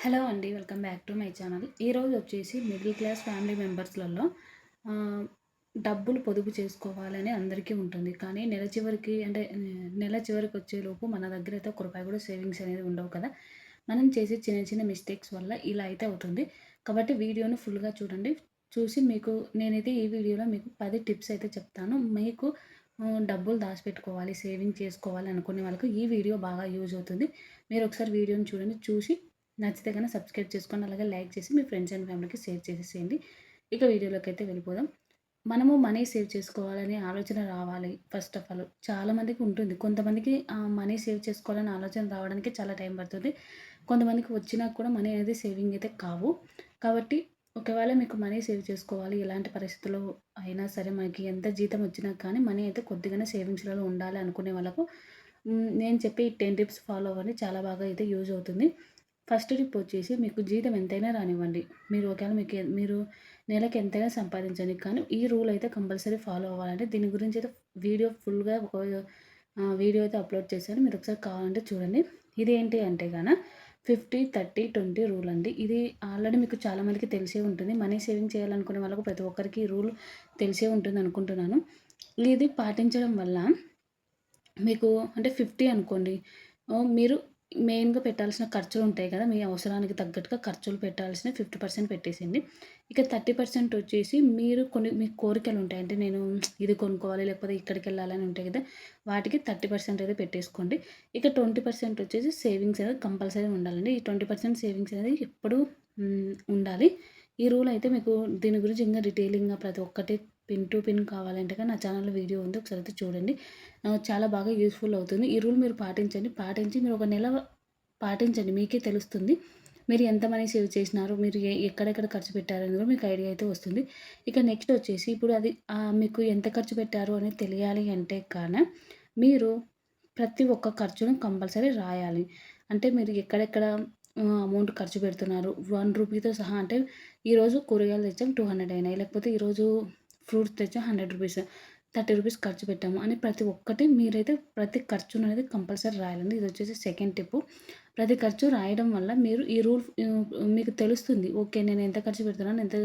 Hello అండి. Welcome back to my channel. ఈరోజు వచ్చేసి మిడిల్ క్లాస్ ఫ్యామిలీ మెంబర్స్‌లలో డబ్బులు పొదుపు చేసుకోవాలని అందరికీ ఉంటుంది. కానీ నెల చివరికి వచ్చేలోపు మన దగ్గర అయితే ఒక్క రూపాయి కూడా సేవింగ్స్ అనేది ఉండవు కదా! మనం చేసే చిన్న చిన్న మిస్టేక్స్ వల్ల ఇలా అయితే అవుతుంది. కాబట్టి వీడియోని ఫుల్‌గా చూడండి. చూసి నేనైతే ఈ వీడియోలో మీకు 10 టిప్స్ అయితే చెప్తాను. మీకు డబ్బులు దాచిపెట్టుకోవాలి, సేవింగ్ చేసుకోవాలి అనుకునే వాళ్ళకి ఈ వీడియో బాగా యూజ్ అవుతుంది. మీరు ఒకసారి వీడియోని చూడండి. చూసి నచ్చితే గనుక సబ్స్క్రైబ్ చేసుకోండి. అలాగే లైక్ చేసి మీ ఫ్రెండ్స్ అండ్ ఫ్యామిలీకి షేర్ చేసేసేయండి. ఇక వీడియోలోకి అయితే వెళ్ళిపోదాం. మనము మనీ సేవ్ చేసుకోవాలనే ఆలోచన రావాలి ఫస్ట్ ఆఫ్ ఆల్. చాలామందికి ఉంటుంది. కొంతమందికి మనీ సేవ్ చేసుకోవాలనే ఆలోచన రావడానికి చాలా టైం పడుతుంది. కొంతమందికి వచ్చినా కూడా మనీ అనేది సేవింగ్ అయితే కావు. కాబట్టి ఒకవేళ మీకు మనీ సేవ్ చేసుకోవాలి, ఎలాంటి పరిస్థితుల్లో అయినా సరే మనకి ఎంత జీతం వచ్చినా కానీ మనీ అయితే కొద్దిగానే సేవింగ్స్‌లలో ఉండాలి అనుకునే వాళ్ళకు నేను చెప్పే ఈ 10 టిప్స్ ఫాలో అవ్వండి. చాలా బాగా అయితే యూజ్ అవుతుంది. ఫస్ట్ టిప్ వచ్చేసి మీకు జీతం ఎంతైనా రానివ్వండి. మీరు నెలకి ఎంతైనా సంపాదించండి. కానీ ఈ రూల్ అయితే కంపల్సరీ ఫాలో అవ్వాలండి. దీని గురించి అయితే వీడియో ఫుల్‌గా వీడియో అయితే అప్లోడ్ చేశాను. మీరు ఒకసారి కావాలంటే చూడండి. ఇదేంటి అంటే 50, 30, 20 రూల్ అండి. ఇది ఆల్రెడీ మీకు చాలామందికి తెలిసే ఉంటుంది. మనీ సేవింగ్ చేయాలనుకునే వాళ్ళకు ప్రతి ఒక్కరికి ఈ రూల్ తెలిసే ఉంటుంది అనుకుంటున్నాను. ఇది పాటించడం వల్ల మీకు అంటే 50 అనుకోండి. మీరు మెయిన్‌గా పెట్టాల్సిన ఖర్చులుంటాయి కదా! మీ అవసరానికి తగ్గట్టుగా ఖర్చులు పెట్టాల్సినవి 50% పెట్టేసేయండి. ఇక 30% వచ్చేసి మీరు మీ కోరికలుంటాయి. అంటే నేను ఇది కొనుక్కోవాలి, లేకపోతే ఇక్కడికెళ్ళాలని ఉంటాయి కదా! వాటికి 30% అయితే పెట్టేసుకోండి. ఇక 20% వచ్చేసి సేవింగ్స్ అనేది కంపల్సరీ ఉండాలండి. ఈ 20% సేవింగ్స్ అనేది ఎప్పుడూ ఉండాలి. ఈ రూల్ అయితే మీకు దీని గురించి ఇంకా డీటెయిలింగ్‌గా ప్రతి ఒక్కటి పిన్ టు పిన్ కావాలంటే నా ఛానల్‌లో వీడియో ఉంది. ఒకసారి అయితే చూడండి. చాలా బాగా యూజ్‌ఫుల్ అవుతుంది. ఈ రూల్ మీరు పాటించండి. పాటించి మీరు ఒక నెల పాటించండి. మీకే తెలుస్తుంది. మీరు ఎంత మనీ సేవ్ చేసినారు, మీరు ఎక్కడెక్కడ ఖర్చు పెట్టారని కూడా మీకు ఐడియా అయితే వస్తుంది. ఇక నెక్స్ట్ వచ్చేసి ఇప్పుడు అది మీకు ఎంత ఖర్చు పెట్టారు అనేది తెలియాలి అంటే మీరు ప్రతి ఒక్క ఖర్చును కంపల్సరీ రాయాలి. అంటే మీరు ఎక్కడెక్కడ అమౌంట్ ఖర్చు పెడుతున్నారు. రూ. 1తో సహా అంటే ఈరోజు కూరగాయలు తెచ్చాం 200 అయినాయి. లేకపోతే ఈరోజు ఫ్రూట్స్ తెచ్చాం రూ. 100 రూ. 30 ఖర్చు పెట్టాము అని ప్రతి ఒక్కటి మీరైతే ప్రతి ఖర్చుననేది కంపల్సరీ రాయాలండి. ఇదొచ్చేసి సెకండ్ టిప్పు. ప్రతి ఖర్చు రాయడం వల్ల మీరు ఈ రూల్ మీకు తెలుస్తుంది. ఓకే. నేను ఎంత ఖర్చు పెడుతున్నాను,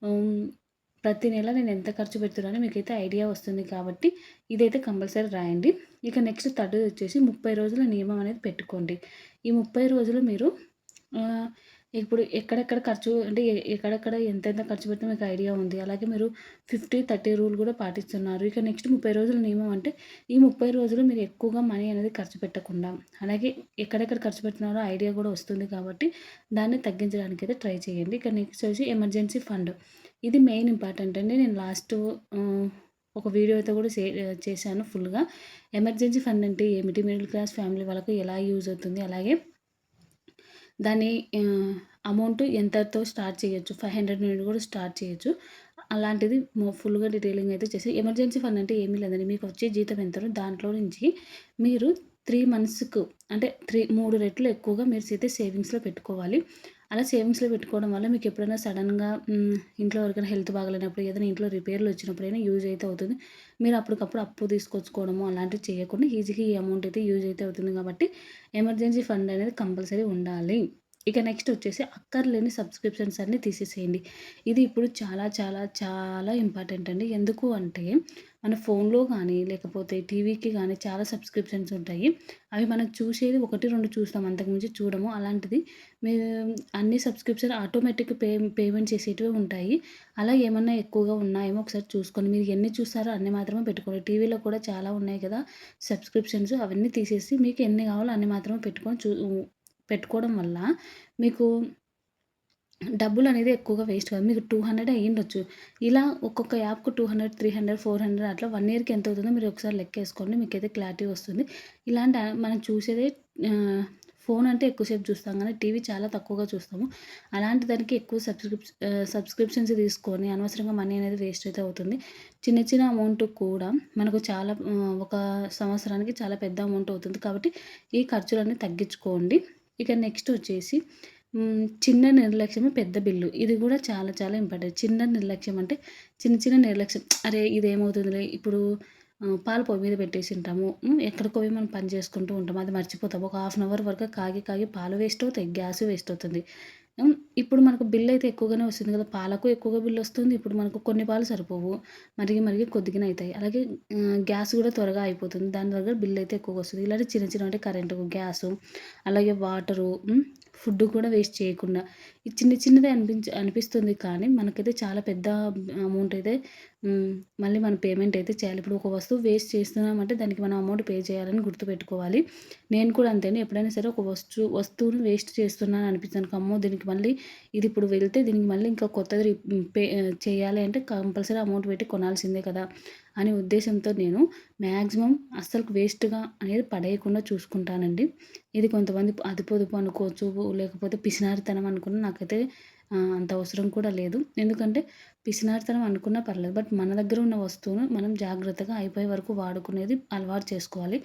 హ్మ్, ప్రతి నెల నేను ఎంత ఖర్చు పెడుతున్నానో మీకైతే ఐడియా వస్తుంది కాబట్టి ఇదైతే కంపల్సరీ రాయండి. ఇక నెక్స్ట్ థర్డ్‌ది వచ్చేసి 30 రోజుల నియమం అనేది పెట్టుకోండి. ఈ 30 రోజులు మీరు ఆహ్, ఇప్పుడు ఎక్కడెక్కడ ఖర్చు అంటే ఎక్కడెక్కడ ఎంతెంత ఖర్చు పెడితే మీకు ఐడియా ఉంది. అలాగే మీరు 50, 30 రూల్ కూడా పాటిస్తున్నారు. ఇక నెక్స్ట్ 30 రోజుల నియమం అంటే ఈ 30 రోజులు మీరు ఎక్కువగా మనీ అనేది ఖర్చు పెట్టకుండా, అలాగే ఎక్కడెక్కడ ఖర్చు పెడుతున్నారో ఐడియా కూడా వస్తుంది కాబట్టి దాన్ని తగ్గించడానికైతే ట్రై చేయండి. ఇక నెక్స్ట్ వచ్చి ఎమర్జెన్సీ ఫండ్. ఇది మెయిన్ ఇంపార్టెంట్ అండి. నేను ఒక వీడియో అయితే కూడా చేశాను ఫుల్‌గా. ఎమర్జెన్సీ ఫండ్ అంటే ఏమిటి? మిడిల్ క్లాస్ ఫ్యామిలీ వాళ్ళకి ఎలా యూజ్ అవుతుంది? అలాగే దాని అమౌంట్ ఎంతతో స్టార్ట్ చేయొచ్చు. 500 నుండి కూడా స్టార్ట్ చేయొచ్చు. అలాంటిది ఫుల్‌గా డీటెయిలింగ్ అయితే చేసి ఎమర్జెన్సీ ఫండ్ అంటే ఏమీ లేదండి. మీకు వచ్చే జీతం ఎంతనో దాంట్లో నుంచి మీరు 3 మంత్స్‌కు అంటే 3 రెట్లు ఎక్కువగా అయితే సేవింగ్స్‌లో పెట్టుకోవాలి. అలా సేవింగ్స్‌లో పెట్టుకోవడం వల్ల మీకు ఎప్పుడైనా సడెన్‌గా ఇంట్లో ఎవరికైనా హెల్త్ బాగాలేనప్పుడు, ఏదైనా ఇంట్లో రిపేర్‌లు వచ్చినప్పుడైనా యూజ్ అయితే అవుతుంది. మీరు అప్పటికప్పుడు అప్పు తీసుకొచ్చుకోవడము అలాంటివి చేయకుండా ఈజీగా ఈ అమౌంట్ అయితే యూజ్ అయితే అవుతుంది కాబట్టి ఎమర్జెన్సీ ఫండ్ అనేది కంపల్సరీ ఉండాలి. ఇక నెక్స్ట్ వచ్చేసి అక్కర్లేని సబ్స్క్రిప్షన్స్ అన్నీ తీసేసేయండి. ఇది ఇప్పుడు చాలా చాలా చాలా ఇంపార్టెంట్ అండి. ఎందుకు అంటే మన ఫోన్‌లో గానీ, లేకపోతే టీవీకి గానీ చాలా సబ్స్క్రిప్షన్స్ ఉంటాయి. అవి మనం చూసేది 1, 2 చూస్తాం. అంతకుమించి చూడము. అలాంటిది మీ అన్ని సబ్స్క్రిప్షన్ ఆటోమేటిక్ పేమెంట్ చేసేటివే ఉంటాయి. అలా ఏమన్నా ఎక్కువగా ఉన్నాయేమో ఒకసారి చూసుకోండి. మీరు ఎన్ని చూస్తారో అన్ని మాత్రమే పెట్టుకోండి. టీవీలో కూడా చాలా ఉన్నాయి కదా సబ్స్క్రిప్షన్స్ అవన్నీ తీసేసి మీకు ఎన్ని కావాలో అన్ని మాత్రమే పెట్టుకోవడం వల్ల మీకు డబ్బులనేది ఎక్కువగా వేస్ట్ కాదు. మీకు 200 అయ్యుండొచ్చు. ఇలా ఒక్కొక్క యాప్‌కు 200, 300, 400 అట్లా 1 ఇయర్‌కి ఎంతవుతుందో మీరు ఒకసారి లెక్కేసుకోండి. మీకైతే క్లారిటీ వస్తుంది. మనం చూసేదే ఫోన్ అంటే ఎక్కువసేపు చూస్తాం గానీ, టీవీ చాలా తక్కువగా చూస్తాము. అలాంటి దానికి ఎక్కువ సబ్స్క్రిప్షన్స్ తీసుకొని అనవసరంగా మనీ అనేది వేస్ట్ అయితే అవుతుంది. చిన్న చిన్న అమౌంట్ కూడా మనకు చాలా ఒక సంవత్సరానికి చాలా పెద్ద అమౌంట్ అవుతుంది. కాబట్టి ఈ ఖర్చులన్నీ తగ్గించుకోండి. ఇక నెక్స్ట్ వచ్చేసి చిన్న నిర్లక్ష్యమే పెద్ద బిల్లు. ఇది గూడా చాలా చాలా ఇంపార్టెంట్. చిన్న నిర్లక్ష్యం అంటే చిన్న చిన్న నిర్లక్ష్యం. అరే! ఇదేమవుతుందిలే ఇప్పుడు పాలు పొయ్యి మీద పెట్టేసింటాము. ఎక్కడికో పోయి మనం పని చేసుకుంటూ ఉంటాం. అది మర్చిపోతాం. ఒక హాఫ్ అన్ అవర్ వరకు కాగి కాగి పాలు వేస్ట్ అవుతాయి. గ్యాస్ వేస్ట్ అవుతుంది. ఇప్పుడు మనకు బిల్లయితే ఎక్కువగానే వస్తుంది కదా! పాలకు ఎక్కువగా బిల్లొస్తుంది. ఇప్పుడు మనకు కొన్ని పాలు సరిపోవు. మరిగి మరిగి కొద్దిగానే అయితాయి. అలాగే గ్యాస్ గూడా త్వరగా అయిపోతుంది. దాని దగ్గర బిల్లయితే ఎక్కువగొస్తది. ఇలాంటి చిన్న చిన్నవి అంటే కరెంటు, గ్యాసు, అలాగే వాటరు, ఫుడ్ కూడా వేస్ట్ చేయకుండా ఈ చిన్న చిన్నదే అనిపిస్తుంది కానీ మనకైతే చాలా పెద్ద అమౌంట్ అయితే మళ్ళీ మనం పేమెంట్ అయితే చేయాలి. ఇప్పుడు ఒక వస్తువు వేస్ట్ చేస్తున్నామంటే దానికి మనం అమౌంట్ పే చేయాలని గుర్తుపెట్టుకోవాలి. నేను కూడా అంతే అండి. ఎప్పుడైనా సరే ఒక వస్తువును వేస్ట్ చేస్తున్నాను అనిపించాను. అమ్మో! దీనికి మళ్ళీ ఇది ఇప్పుడు వెళ్తే దీనికి మళ్ళీ ఇంకా కొత్తది చేయాలి అంటే కంపల్సరీ అమౌంట్ పెట్టి కొనాల్సిందే కదా! అనే ఉద్దేశంతో నేను మాక్సిమం అస్సలు వేస్ట్‌గా అనేది పడేయకుండా చూసుకుంటానండి. ఇది కొంతమంది అది పొదుపు అనుకోవచ్చు, లేకపోతే పిసినారితనం అనుకున్న నాకైతే అంత అవసరం కూడా లేదు. ఎందుకంటే పిసినారితనం అనుకున్నా పర్లేదు. బట్ మన దగ్గర ఉన్న వస్తువును మనం జాగ్రత్తగా అయిపోయే వరకు వాడుకునేది అలవాటు చేసుకోవాలి.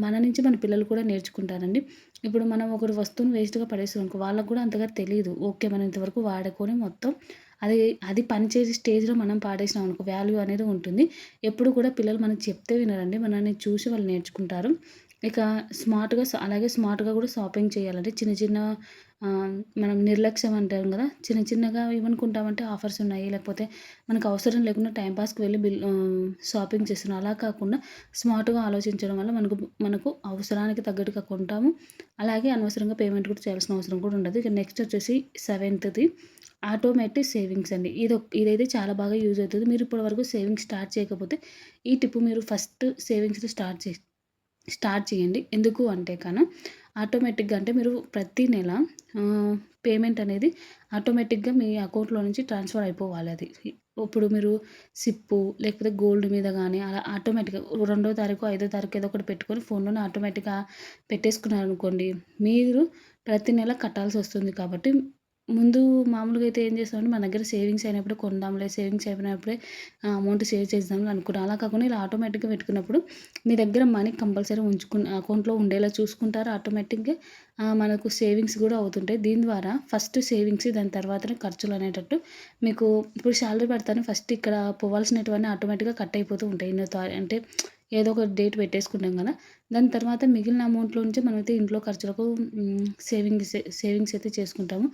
మన నుంచి మన పిల్లలు కూడా నేర్చుకుంటారండి. ఇప్పుడు మనం ఒకటి వస్తువుని వేస్ట్‌గా పడేసామనుకో వాళ్ళకి కూడా అంతగా తెలీదు. ఓకే. మనం ఇంతవరకు వాడుకొని మొత్తం అది అది పనిచేసే స్టేజ్‌లో మనం పాడేసినామనుకో వాల్యూ అనేది ఉంటుంది. ఎప్పుడు కూడా పిల్లలు మనం చెప్తే వినరండి. మనల్ని చూసి వాళ్ళు నేర్చుకుంటారు. ఇక అలాగే స్మార్ట్‌గా కూడా షాపింగ్ చేయాలండి. చిన్న చిన్న మనం నిర్లక్ష్యం అంటాం గదా! చిన్న చిన్నగా ఏమనుకుంటామంటే ఆఫర్స్ ఉన్నాయి. లేకపోతే మనకు అవసరం లేకుండా టైమ్ పాస్‌కి వెళ్లి షాపింగ్ చేస్తున్నాం. అలా కాకుండా స్మార్ట్‌గా ఆలోచించడం వల్ల మనకు అవసరానికి తగ్గట్టుగా కొంటాము. అలాగే అనవసరంగా పేమెంట్ కూడా చేయాల్సిన అవసరం కూడా ఉండదు. ఇక నెక్స్ట్ వచ్చేసి సెవెంత్‌ది ఆటోమేటిక్ సేవింగ్స్ అండి. ఇదైతే చాలా బాగా యూజ్ అవుతది. మీరు ఇప్పటివరకు సేవింగ్స్ స్టార్ట్ చేయకపోతే ఈ టిప్ మీరు ఫస్ట్ సేవింగ్స్ స్టార్ట్ చేయండి. ఎందుకు అంటే ఆటోమేటిక్‌గా అంటే మీరు ప్రతి నెల పేమెంట్ అనేది ఆటోమేటిక్‌గా మీ అకౌంట్‌లో నుంచి ట్రాన్స్‌ఫర్ అయిపోవాలి అది. ఇప్పుడు మీరు సిప్పు లేకపోతే గోల్డ్ మీద గానీ అలా ఆటోమేటిక్‌గా రెండో తారీఖు, ఐదో తారీఖు ఏదో ఒకటి పెట్టుకొని ఫోన్‌లోనే ఆటోమేటిక్‌గా పెట్టేసుకున్నారనుకోండి, మీరు ప్రతి నెల కట్టాల్సొస్తుంది కాబట్టి ముందు మామూలుగా అయితే ఏం చేస్తామంటే మన దగ్గర సేవింగ్స్ అయినప్పుడే కొందాంలే, సేవింగ్స్ అయిపోయినప్పుడే అమౌంట్ సేవ్ చేద్దాంలే అనుకుంటాం. అలా కాకుండా ఇలా ఆటోమేటిక్‌గా పెట్టుకున్నప్పుడు మీ దగ్గర మనీ కంపల్సరీ అకౌంట్‌లో ఉండేలా చూసుకుంటారు. ఆటోమేటిక్‌గా మనకు సేవింగ్స్ గూడా అవుతుంటాయి. దీని ద్వారా ఫస్ట్ సేవింగ్స్ దాని తర్వాతనే ఖర్చులనేటట్టు మీకు ఇప్పుడు శాలరీ పడతానే ఫస్ట్ ఇక్కడ పోవాల్సినటువన్నీ ఆటోమేటిక్‌గా కట్ అయిపోతూ ఉంటాయి. అంటే ఏదో ఒక డేట్ పెట్టేసుకుంటాం గదా! దాని తర్వాత మిగిలిన అమౌంట్‌లో నుంచి మనమైతే ఇంట్లో ఖర్చులకు సేవింగ్స్ అయితే చేసుకుంటాము.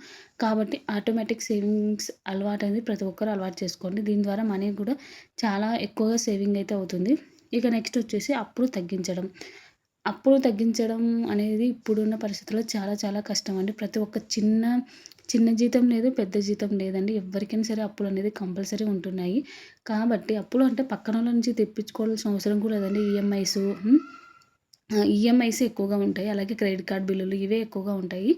కాబట్టి ఆటోమేటిక్ సేవింగ్స్ అలవాటనేది ప్రతి ఒక్కరు అలవాటు చేసుకోండి. దీని ద్వారా మనీ గూడా చాలా ఎక్కువగా సేవింగ్ అయితే అవుతుంది. ఇక నెక్స్ట్ వచ్చేసి అప్పులు తగ్గించడం అనేది ఇప్పుడున్న పరిస్థితుల్లో చాలా చాలా కష్టమండి. ప్రతి ఒక్క చిన్న జీతం లేదు, పెద్ద జీతం లేదండి. ఎవ్వరికైనా సరే అప్పులనేది కంపల్సరీ ఉంటున్నాయి. కాబట్టి అప్పులు అంటే పక్కనోళ్ళ నుంచి తెప్పించుకోవాల్సిన అవసరం కూడా లేదండి. ఈఎంఐస్ ఎక్కువగా ఉంటాయి. అలాగే క్రెడిట్ కార్డ్ బిల్లులు ఇవే ఎక్కువగా ఉంటాయి.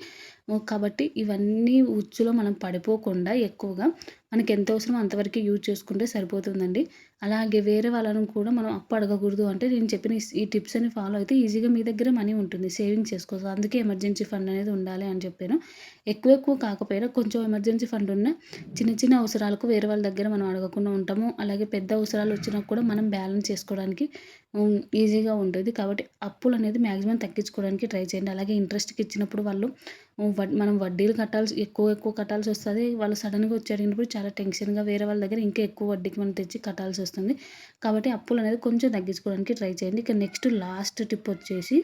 కాబట్టి ఇవన్నీ ఉచ్చులో మనం పడిపోకుండా ఎక్కువగా మనకెంత అవసరమో అంతవరకే యూజ్ చేసుకుంటే సరిపోతుందండి. అలాగే వేరే వాళ్ళని కూడా మనం అప్పు అడగకూడదు అంటే నేను చెప్పిన ఈ టిప్స్ అన్ని ఫాలో అయితే ఈజీగా మీ దగ్గర మనీ ఉంటుంది. సేవింగ్స్ చేసుకోవచ్చు. అందుకే ఎమర్జెన్సీ ఫండ్ అనేది ఉండాలి అని చెప్పాను. ఎక్కువ కాకపోయినా కొంచెం ఎమర్జెన్సీ ఫండ్ ఉన్న చిన్న చిన్న అవసరాలకు వేరే వాళ్ళ దగ్గర మనం అడగకుండా ఉంటాము. అలాగే పెద్ద అవసరాలు వచ్చినా కూడా మనం బ్యాలెన్స్ చేసుకోవడానికి ఈజీగా ఉంటుంది. కాబట్టి అప్పులనేది మాక్సిమం తగ్గించుకోవడానికి ట్రై చేయండి. అలాగే ఇంట్రెస్ట్‌కి ఇచ్చినప్పుడు వాళ్ళు మనం వడ్డీలు ఎక్కువ కట్టాల్సొస్తది. వాళ్ళు సడెన్‌గా వచ్చి అడిగినప్పుడు చాలా టెన్షన్‌గా వేరే వాళ్ళ దగ్గర ఇంకా ఎక్కువ వడ్డీకి మనం తెచ్చి కట్టాల్సొస్తుంది. కాబట్టి అప్పులనేది కొంచెం తగ్గించుకోవడానికి ట్రై చేయండి. ఇక నెక్స్ట్ లాస్ట్ టిప్ వచ్చేసి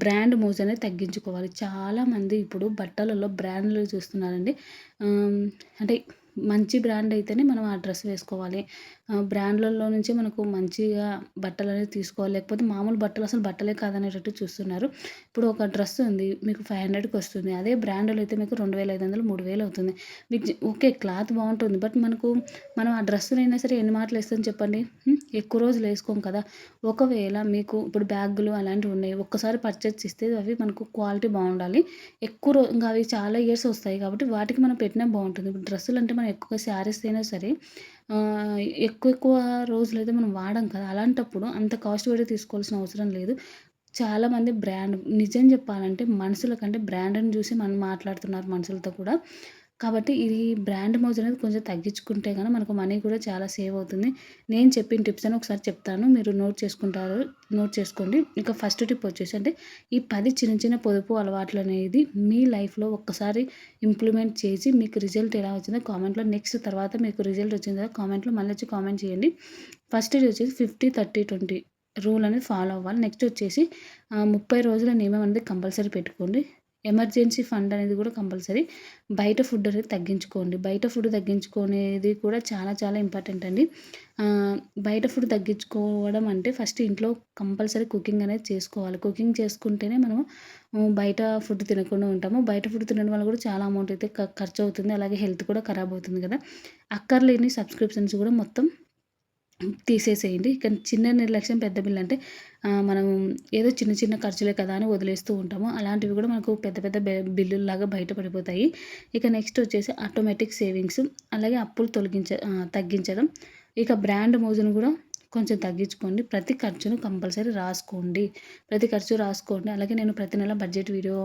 బ్రాండ్ మోజనేది తగ్గించుకోవాలి. చాలామంది ఇప్పుడు బట్టలలో బ్రాండ్‌లు చూస్తున్నారండి. అంటే మంచి బ్రాండ్ అయితేనే మనం ఆ డ్రెస్ వేసుకోవాలి. బ్రాండ్‌లలో నుంచి మనకు మంచిగా బట్టలనేవి తీసుకోవాలి. లేకపోతే మామూలు బట్టలు అసలు బట్టలే కాదనేటట్టు చూస్తున్నారు. ఇప్పుడు ఒక డ్రెస్ ఉంది. మీకు 500కి వస్తుంది. అదే బ్రాండ్‌లో అయితే మీకు 2500, 3000 అవుతుంది. ఓకే. క్లాత్ బావుంటుంది. బట్ మనం ఆ డ్రెస్సునైనా సరే ఎన్ని మాటలేస్తాం చెప్పండి? ఎక్కువ రోజులు వేసుకోం కదా! ఒకవేళ మీకు ఇప్పుడు బ్యాగులు అలాంటివి ఉన్నాయి. ఒక్కసారి పర్చేజ్ చేస్తే అవి మనకు క్వాలిటీ బావుండాలి. ఇంకా అవి చాలా ఇయర్స్ వస్తాయి కాబట్టి వాటికి మనం పెట్టినా బావుంటుంది. ఇప్పుడు డ్రెస్సులంటే మనం ఎక్కువగా శారీస్ అయినా సరే ఎక్కువ రోజులైతే మనం వాడం కదా! అలాంటప్పుడు అంత కాస్ట్ పెట్టి తీసుకోవాల్సిన అవసరం లేదు. చాలామంది నిజం చెప్పాలంటే మనుషుల కంటే బ్రాండ్‌ని చూసి మనం మాట్లాడుతున్నారు మనుషులతో కూడా. కాబట్టి ఇది బ్రాండ్ మోజు అనేది కొంచెం తగ్గించుకుంటే గన మనకు మనీ కూడా చాలా సేవ్ అవుతుంది. నేను చెప్పిన టిప్స్ అని ఒకసారి చెప్తాను. మీరు నోట్ చేసుకోండి. ఇక ఫస్ట్ టిప్ వచ్చేసి అంటే ఈ 10 చిన్న చిన్న పొదుపు అలవాట్లనేది మీ లైఫ్‌లో ఒక్కసారి ఇంప్లిమెంట్ చేసి మీకు రిజల్ట్ ఎలా వచ్చిందో కామెంట్‌లో తర్వాత మీకు రిజల్ట్ వచ్చిన తర్వాత కామెంట్‌లో మళ్ళొచ్చి కామెంట్ చేయండి. ఫస్ట్‌ది వచ్చేసి 50, 30, 20 రూల్ అనేది ఫాలో అవ్వాలి. నెక్స్ట్ వచ్చేసి 30 రోజుల నియమం అనేది కంపల్సరీ పెట్టుకోండి. ఎమర్జెన్సీ ఫండ్ అనేది కూడా కంపల్సరీ. బయట ఫుడ్ అనేది తగ్గించుకోండి. బయట ఫుడ్ తగ్గించుకునేది కూడా చాలా చాలా ఇంపార్టెంట్ అండి. బయట ఫుడ్ తగ్గించుకోవడం అంటే ఫస్ట్ ఇంట్లో కంపల్సరీ కుకింగ్ అనేది చేసుకోవాలి. కుకింగ్ చేసుకుంటేనే మనము బయట ఫుడ్ తినకుండా ఉంటాము. బయట ఫుడ్ తినడం వల్ల కూడా చాలా అమౌంట్ అయితే ఖర్చవుతుంది. అలాగే హెల్త్ కూడా ఖరాబ్ అవుతుంది కదా! అక్కర్లేని సబ్స్క్రిప్షన్స్ కూడా మొత్తం తీసేసేయండి. ఇక చిన్న నిర్లక్ష్యం పెద్ద బిల్లంటే మనం ఏదో చిన్న చిన్న ఖర్చులే కదా అని వదిలేస్తూ ఉంటాము. అలాంటివి కూడా మనకు పెద్ద పెద్ద బిల్లుల్లాగా బయట పడిపోతాయి. ఇక నెక్స్ట్ వచ్చేసి ఆటోమేటిక్ సేవింగ్స్, అలాగే అప్పులు తగ్గించడం. ఇక బ్రాండ్ మోజును కూడా కొంచెం తగ్గించుకోండి. ప్రతి ఖర్చును కంపల్సరీ రాసుకోండి. ప్రతి ఖర్చు రాసుకోండి. అలాగే నేను ప్రతి నెల బడ్జెట్ వీడియో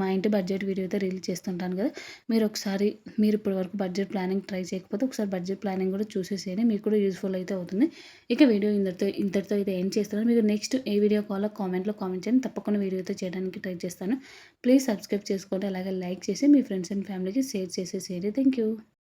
మా ఇంటి బడ్జెట్ వీడియో అయితే రిలీజ్ చేస్తుంటాను కదా! మీరు ఇప్పటి వరకు బడ్జెట్ ప్లానింగ్ ట్రై చేయకపోతే ఒకసారి బడ్జెట్ ప్లానింగ్ కూడా చూసేసేయండి. మీకు కూడా యూజ్‌ఫుల్ అయితే అవుతుంది. ఇక వీడియో ఇంతటితో అయితే ఎండ్ చేస్తున్నాను. మీకు నెక్స్ట్ ఏ వీడియో కావాలో కామెంట్‌లో కామెంట్ చేయండి. తప్పకుండా వీడియో అయితే చేయడానికి ట్రై చేస్తాను. ప్లీజ్ సబ్స్క్రైబ్ చేసుకోండి. అలాగే లైక్ చేసి మీ ఫ్రెండ్స్ అండ్ ఫ్యామిలీకి షేర్ చేసేసేయండి. Thank you.